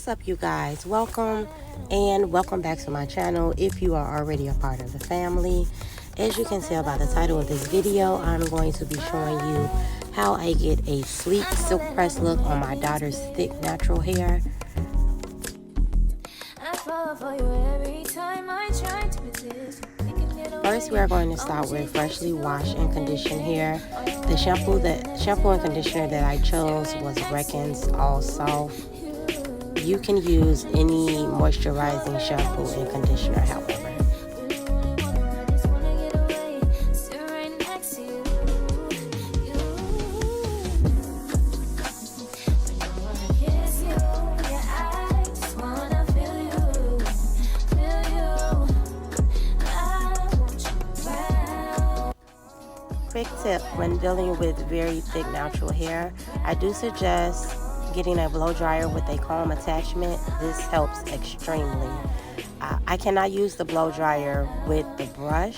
What's up, you guys? Welcome back to my channel. If you are already a part of the family, as you can tell by the title of this video, I'm going to be showing you how I get a sleek silk press look on my daughter's thick natural hair. First, we are going to start with freshly washed and conditioned hair. The shampoo and conditioner that I chose was Redken's All Soft. You can use any moisturizing shampoo and conditioner, however. Quick tip: when dealing with very thick natural hair, I do suggest getting a blow dryer with a comb attachment. This helps extremely. I cannot use the blow dryer with the brush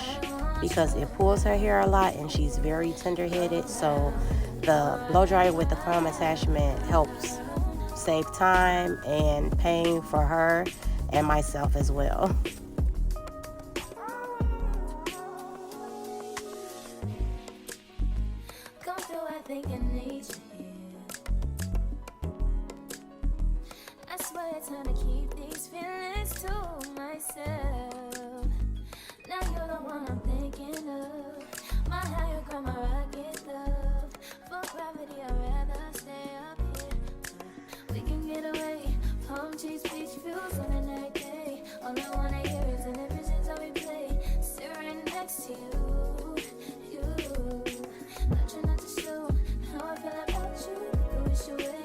because it pulls her hair a lot and she's very tender-headed, so the blow dryer with the comb attachment helps save time and pain for her and myself as well. Time to keep these feelings to myself. Now you're the one I'm thinking of. My higher ground, my rocket love. For gravity, I'd rather stay up here. We can get away. Palm trees, beach views on a night day. All I wanna hear is in the visions that we play. Sitting next to you, you. Not trying not to show how I feel about you. You wish away.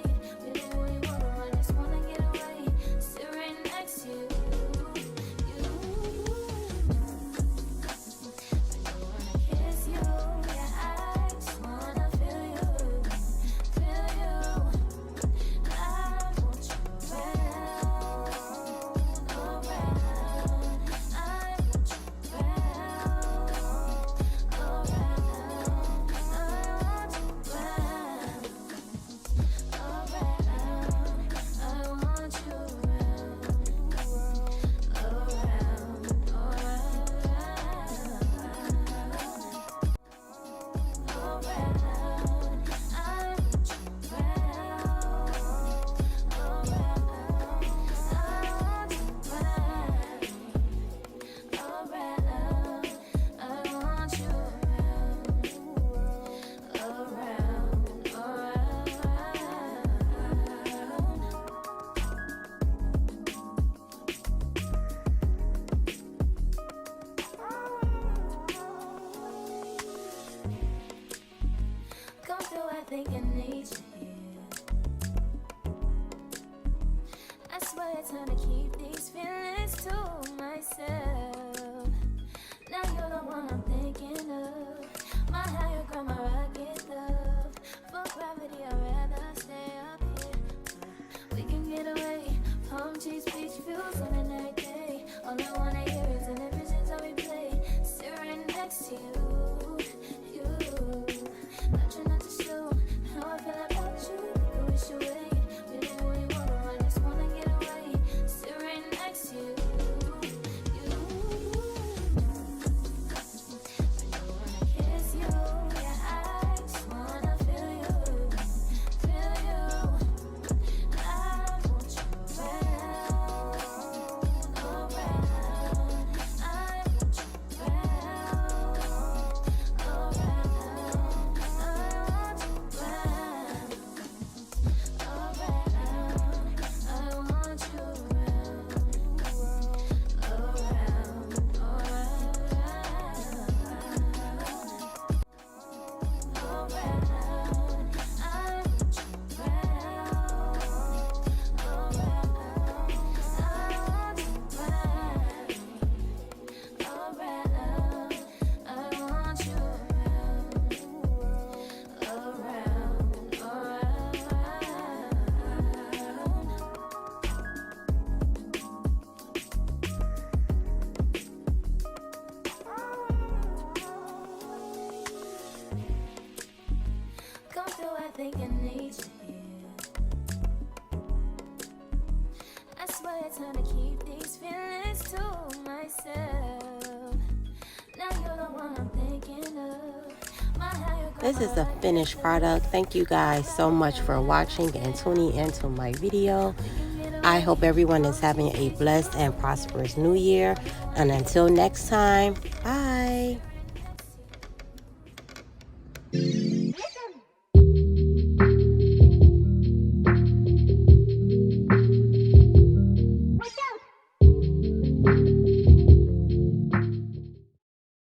I think I need you here. I swear it's time to keep these feelings to myself. Now you're the one I'm thinking of. My higher ground, my rocket love. For gravity, I'd rather stay up here. We can get away. Palm trees, beach views on a night day. All I wanna hear is in the visions that we play. Sitting next to you, you. Not trying not to show how I feel about you. You wish away. We didn't really want to. I just wanna get away. Sitting next to you, you. I wanna kiss you. Yeah, I just wanna feel you, feel you. I want you around, around. trying to keep these feelings to myself. Now you're the one I'm thinking of. My higher This is a finished product. Thank you guys so much for watching and tuning into my video. I hope everyone is having a blessed and prosperous new year. And until next time, bye.